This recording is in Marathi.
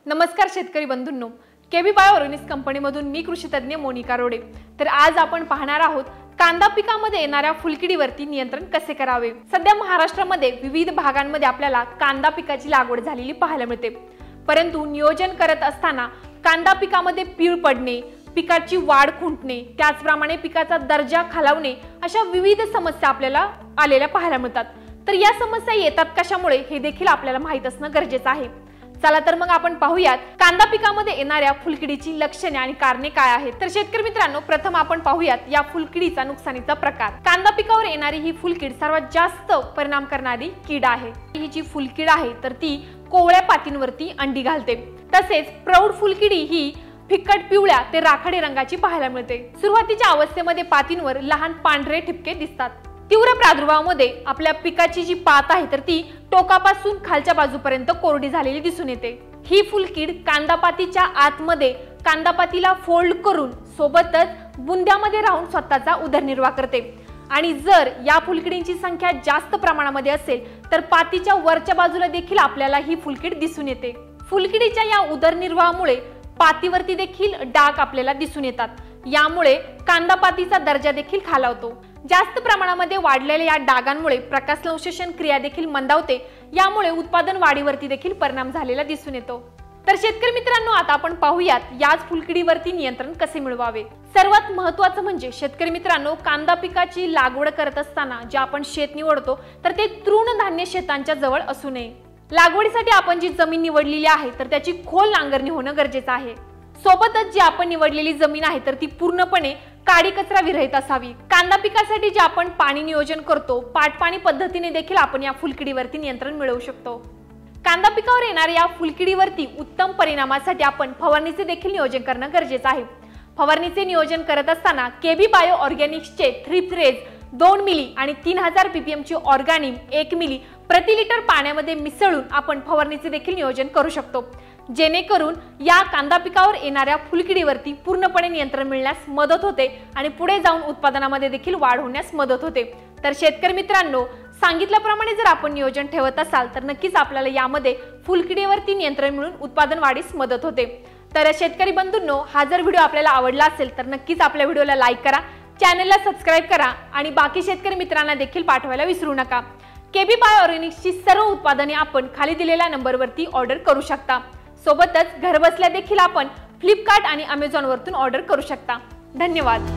नमस्कार शेतकरी बंधूंनो, केबी बायो ऑर्गॅनिक्स कंपनीमधून मी कृषी तज्ञ मोनिका रोडे। तर आज आपण पाहणार आहोत कांदा पिकामध्ये येणाऱ्या फुलकिडीवरती नियंत्रण कसे करावे। सध्या महाराष्ट्रामध्ये विविध भागांमध्ये आपल्याला कांदा पिकाची लागवड झालेली पाहायला मिळते, परंतु नियोजन करत असताना कांदा पिकामध्ये पीळ पडणे, पिकाची वाढ खुंटणे, त्याचप्रमाणे पिकाचा दर्जा खालावणे अशा विविध समस्या आपल्याला आलेल्या पाहायला मिळतात। तर या समस्या येतात कशामुळे हे देखील आपल्याला माहित असणं गरजेचं आहे। चला तर मग आपण पाहूयात कांदा पिकामध्ये येणाऱ्या फुलकिडीची लक्षणे आणि कारणे काय आहेत। तर शेतकरी मित्रांनो, प्रथम आपण पाहूयात या फुलकिडीचा नुकसानीचा प्रकार। कांदा पिकावर येणारी ही फुलकीड सर्वात जास्त परिणाम करणारी कीड आहे। ही जी फुलकीड आहे तर ती कोवळ्या पातींवरती अंडी घालते। तसेच प्रौढ फुलकिडी ही फिकट पिवळ्या ते राखाडी रंगाची पाहायला मिळते। सुरुवातीच्या अवस्थेमध्ये पातींवर लहान पांढरे ठिपके दिसतात। तीव्र प्रादुर्भावामध्ये आपल्या पिकाची जी पात आहे तर ती टोकापासून खालच्या बाजूपर्यंत कोरडी झालेली दिसून येते। ही फुलकीड कांदापातीच्या आतमध्ये कांदापातीला फोल्ड करून सोबतच बुंद्यामध्ये राहून स्वतःचा उदरनिर्वाह करते। आणि जर या फुलकिडींची संख्या जास्त प्रमाणामध्ये असेल तर पातीच्या वरच्या बाजूला देखील आपल्याला ही फुलकीड दिसून येते। फुलकिडीच्या या उदरनिर्वाहामुळे पातीवरती देखील डाग आपल्याला दिसून येतात। यामुळे कांदापातीचा दर्जा देखील खालावतो। जास्त प्रमाणामध्ये वाढलेल्या या डागांमुळे प्रकाशसंश्लेषण क्रिया देखील मंदावते। यामुळे उत्पादन वाढीवरती देखील परिणाम झालेला दिसून येतो। तर शेतकरी मित्रांनो, आता आपण पाहूयात याच फुलकिडीवरती नियंत्रण कसे मिळवावे। सर्वात महत्त्वाचं म्हणजे शेतकरी मित्रांनो, कांदा पिकाची लागवड करत असताना जे आपण शेत निवडतो तर ते तृणधान्य शेतांच्या जवळ असू नये। लागवडीसाठी आपण जी जमीन निवडलेली आहे तर त्याची खोल नांगरणी होणं गरजेचं आहे। सोबतच जी आपण निवडलेली जमीन आहे तर ती पूर्णपणे काडी कचरा विरहित असावी। कांदा पिकासाठी जे आपण पाणी नियोजन करतो, पाटपाणी पद्धतीने देखील आपण या फुलकिडीवरती नियंत्रण मिळवू शकतो। कांदा पिकावर येणाऱ्या या फुलकिडीवरती उत्तम परिणामासाठी आपण फवारणीचे देखील नियोजन करणं गरजेचं आहे। फवारणीचे नियोजन करत असताना केबी बायो ऑर्गॅनिक्सचे थ्रिप्सरेज 2 मिली आणि 3000 ppm ची ऑर्गॅनिम 1 मिली प्रति लिटर पाण्यामध्ये मिसळून आपण फवारणीचे देखील नियोजन करू शकतो, जेणेकरून या कांदा पिकावर येणाऱ्या फुलकिडीवरती पूर्णपणे नियंत्रण मिळण्यास मदत होते आणि पुढे जाऊन उत्पादनामध्ये देखील वाढ होण्यास मदत होते। तर शेतकरी मित्रांनो, सांगितल्याप्रमाणे जर आपण नियोजन ठेवत असाल तर नक्कीच आपल्याला यामध्ये फुलकिडीवरती नियंत्रण मिळून उत्पादन वाढीस मदत होते। तर शेतकरी बंधूंनो, हा जर व्हिडिओ आपल्याला आवडला असेल तर नक्कीच आपल्या व्हिडिओला लाईक करा, चॅनलला सबस्क्राइब करा आणि बाकी शेतकरी मित्रांना देखील पाठवायला विसरू नका। केबी बायो ऑर्गॅनिक्सची सर्व उत्पादने आपण खाली दिलेल्या नंबरवरती ऑर्डर करू शकता। सोबतच घरबसल्या देखील आपण फ्लिपकार्ट आणि अमेझॉन वरतून ऑर्डर करू शकता। धन्यवाद।